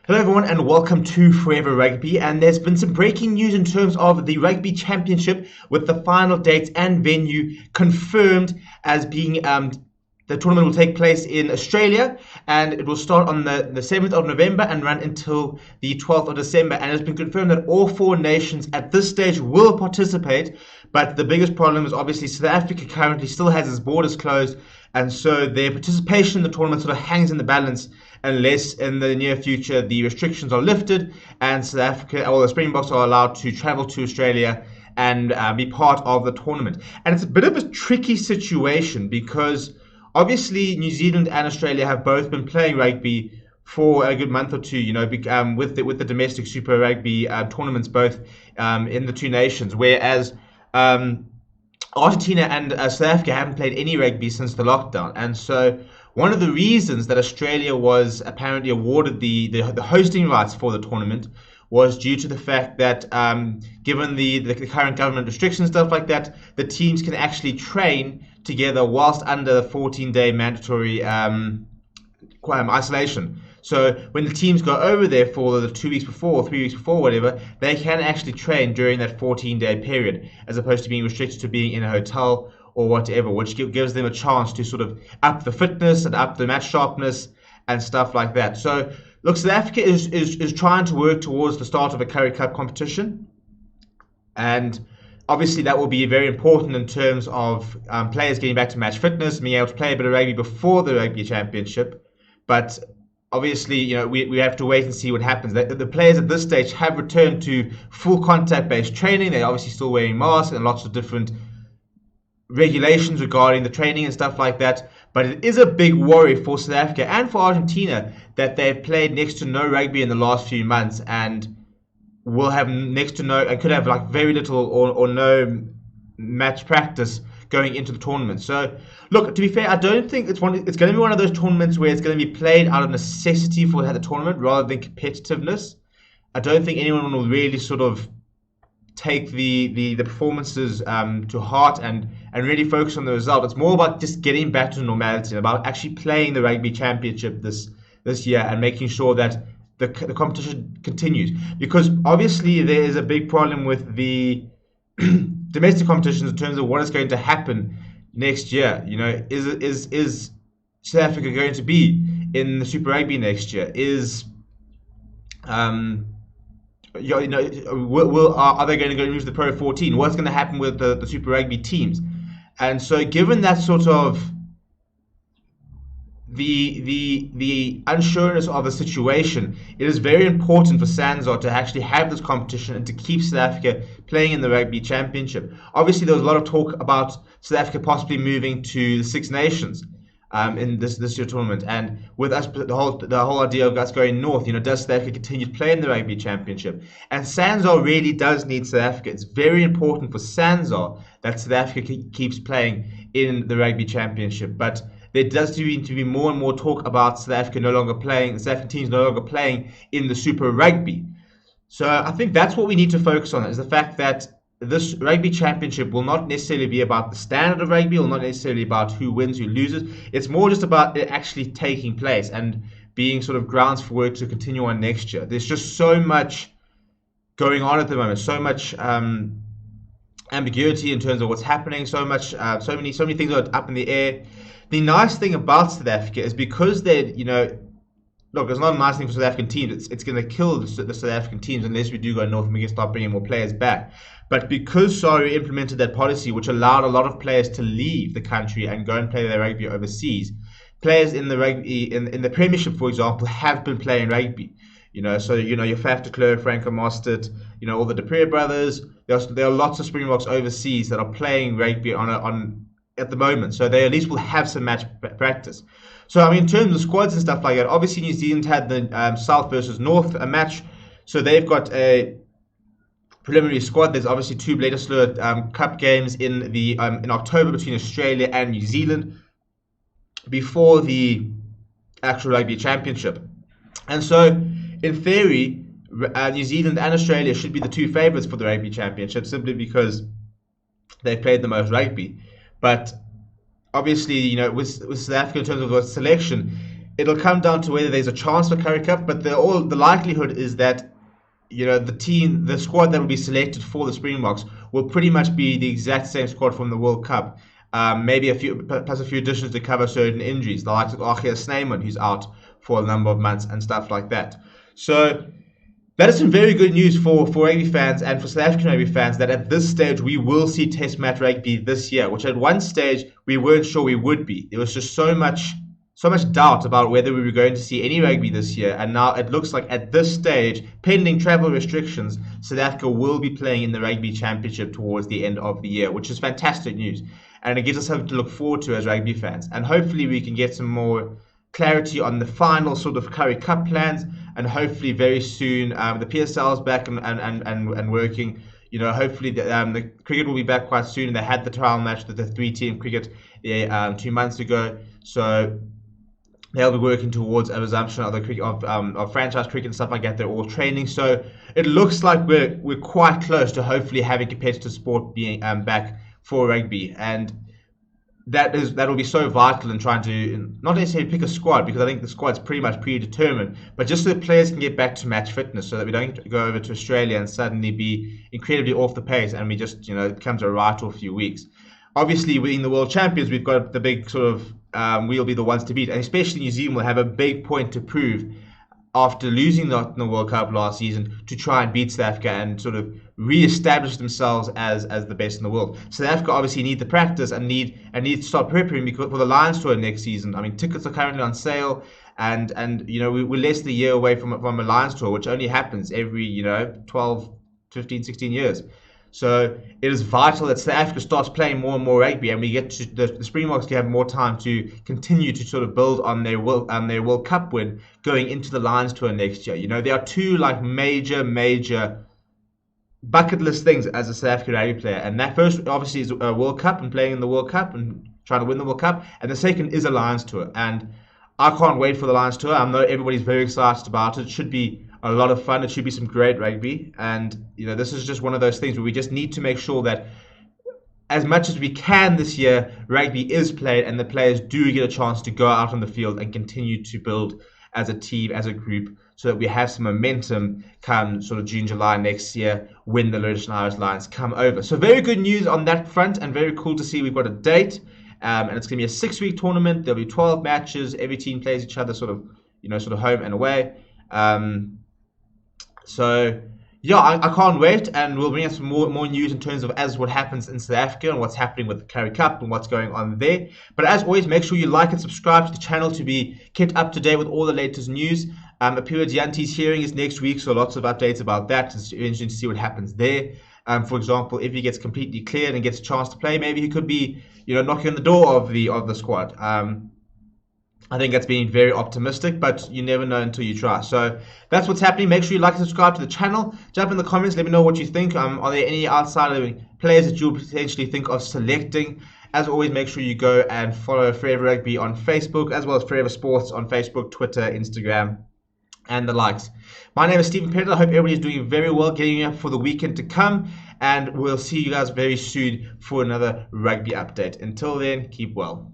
Hello everyone and welcome to Forever Rugby, and there's been some breaking news in terms of the Rugby Championship with the final dates and venue confirmed as being the tournament will take place in Australia, and it will start on the 7th of November and run until the 12th of December, and it's been confirmed that all four nations at this stage will participate. But the biggest problem is obviously South Africa currently still has its borders closed, and so their participation in the tournament sort of hangs in the balance unless in the near future the restrictions are lifted and South Africa or the Springboks are allowed to travel to Australia and be part of the tournament. And it's a bit of a tricky situation because obviously New Zealand and Australia have both been playing rugby for a good month or two, with the domestic Super Rugby tournaments both in the two nations, whereas Argentina and South Africa haven't played any rugby since the lockdown. And so one of the reasons that Australia was apparently awarded the hosting rights for the tournament was due to the fact that given the current government restrictions, stuff like that, the teams can actually train together whilst under the 14-day mandatory isolation. So when the teams go over there for the 2 weeks before or 3 weeks before, whatever, they can actually train during that 14-day period, as opposed to being restricted to being in a hotel or whatever, which gives them a chance to sort of up the fitness and up the match sharpness and stuff like that. So look, South Africa is trying to work towards the start of a Currie Cup competition, and obviously that will be very important in terms of players getting back to match fitness, being able to play a bit of rugby before the Rugby Championship. But obviously, we have to wait and see what happens. The players at this stage have returned to full contact-based training. They're obviously still wearing masks and lots of different regulations regarding the training and stuff like that. But it is a big worry for South Africa and for Argentina that they've played next to no rugby in the last few months and will have next to no and could have like very little or no match practice going into the tournament. So look, to be fair, I don't think it's going to be one of those tournaments where it's going to be played out of necessity for the tournament rather than competitiveness. I don't think anyone will really sort of take the performances to heart and really focus on the result. It's more about just getting back to normality and about actually playing the Rugby Championship this year and making sure that the competition continues. Because obviously there is a big problem with the domestic competitions in terms of what is going to happen next year. Is South Africa going to be in the Super Rugby next year? Are they going to go move to the Pro 14? What's going to happen with the Super Rugby teams? And so, given that sort of the unsureness of the situation, it is very important for SANZAAR to actually have this competition and to keep South Africa playing in the Rugby Championship. Obviously, there was a lot of talk about South Africa possibly moving to the Six Nations in this year's tournament, and with us, the whole idea of us going north, does South Africa continue to play in the Rugby Championship? And SANZAAR really does need South Africa. It's very important for SANZAAR that South Africa keeps playing in the Rugby Championship, but there does need to be more and more talk about South African teams no longer playing in the Super Rugby. So I think that's what we need to focus on, is the fact that this Rugby Championship will not necessarily be about the standard of rugby, or not necessarily about who wins, who loses. It's more just about it actually taking place and being sort of grounds for work to continue on next year. There's just so much going on at the moment, so much ambiguity in terms of what's happening, so many things are up in the air. The nice thing about South Africa is because they're, look, it's not a nice thing for South African teams. It's going to kill the South African teams unless we do go north and we can start bringing more players back. But because SARU implemented that policy, which allowed a lot of players to leave the country and go and play their rugby overseas, players in the rugby in the Premiership, for example, have been playing rugby. So your Faf de Klerk, Franco Mostert, all the De Pre brothers. There are lots of Springboks overseas that are playing rugby on at the moment, so they at least will have some match practice. So in terms of squads and stuff like that, obviously New Zealand had the South versus North a match, so they've got a preliminary squad. There's obviously two Bledisloe Cup games in October between Australia and New Zealand before the actual Rugby Championship. And so, in theory, New Zealand and Australia should be the two favourites for the Rugby Championship, simply because they've played the most rugby. But obviously, with South Africa in terms of the selection, it'll come down to whether there's a chance for Currie Cup, but the likelihood is that the squad that will be selected for the Springboks will pretty much be the exact same squad from the World Cup. Maybe plus a few additions to cover certain injuries, the likes of Achia Snyman, who's out for a number of months and stuff like that. So that is some very good news for rugby fans and for South African rugby fans, that at this stage we will see Test match rugby this year, which at one stage we weren't sure we would be. There was just so much doubt about whether we were going to see any rugby this year, and now it looks like at this stage, pending travel restrictions, South Africa will be playing in the Rugby Championship towards the end of the year, which is fantastic news, and it gives us something to look forward to as rugby fans. And hopefully we can get some more clarity on the final sort of Currie Cup plans, and hopefully very soon the PSL is back and working. Hopefully the cricket will be back quite soon. They had the trial match with the 3-team cricket 2 months ago, so they'll be working towards a resumption of the cricket of franchise cricket and stuff like that. They're all training, so it looks like we're quite close to hopefully having competitive sport being back for rugby, and that will be so vital in trying to not necessarily pick a squad, because I think the squad's pretty much predetermined, but just so the players can get back to match fitness, so that we don't go over to Australia and suddenly be incredibly off the pace and we just it becomes a write-off few weeks. Obviously, being the world champions, we've got the big sort of we'll be the ones to beat, and especially New Zealand will have a big point to prove after losing the World Cup last season, to try and beat South Africa and sort of re-establish themselves as the best in the world. South Africa obviously need the practice and need to start preparing because for the Lions tour next season. I mean, tickets are currently on sale, and we're less than a year away from a Lions tour, which only happens every 12, 15, 16 years. So it is vital that South Africa starts playing more and more rugby, and we get to the Springboks can have more time to continue to sort of build on their World Cup win going into the Lions tour next year. There are two major bucket list things as a South African rugby player, and that first obviously is a World Cup and playing in the World Cup and trying to win the World Cup, and the second is a Lions tour. And I can't wait for the Lions tour. I know everybody's very excited about it. It should be a lot of fun. It should be some great rugby, and this is just one of those things where we just need to make sure that as much as we can this year, rugby is played and the players do get a chance to go out on the field and continue to build as a team, as a group, so that we have some momentum come sort of June, July next year when the Lewis and Irish Lions come over. So very good news on that front, and very cool to see we've got a date, and it's going to be a 6-week tournament. There'll be 12 matches. Every team plays each other sort of home and away. So yeah, I can't wait, and we'll bring us some more news in terms of as what happens in South Africa and what's happening with the Currie Cup and what's going on there. But as always, make sure you like and subscribe to the channel to be kept up to date with all the latest news. Appear Yanti's hearing is next week, so lots of updates about that. It's interesting to see what happens there. For example, if he gets completely cleared and gets a chance to play, maybe he could be knocking on the door of the squad. I think that's being very optimistic, but you never know until you try. So that's what's happening. Make sure you like and subscribe to the channel. Jump in the comments. Let me know what you think. Are there any outside players that you'll potentially think of selecting? As always, make sure you go and follow Forever Rugby on Facebook, as well as Forever Sports on Facebook, Twitter, Instagram, and the likes. My name is Stephen Pettit. I hope everybody is doing very well, getting up for the weekend to come, and we'll see you guys very soon for another rugby update. Until then, keep well.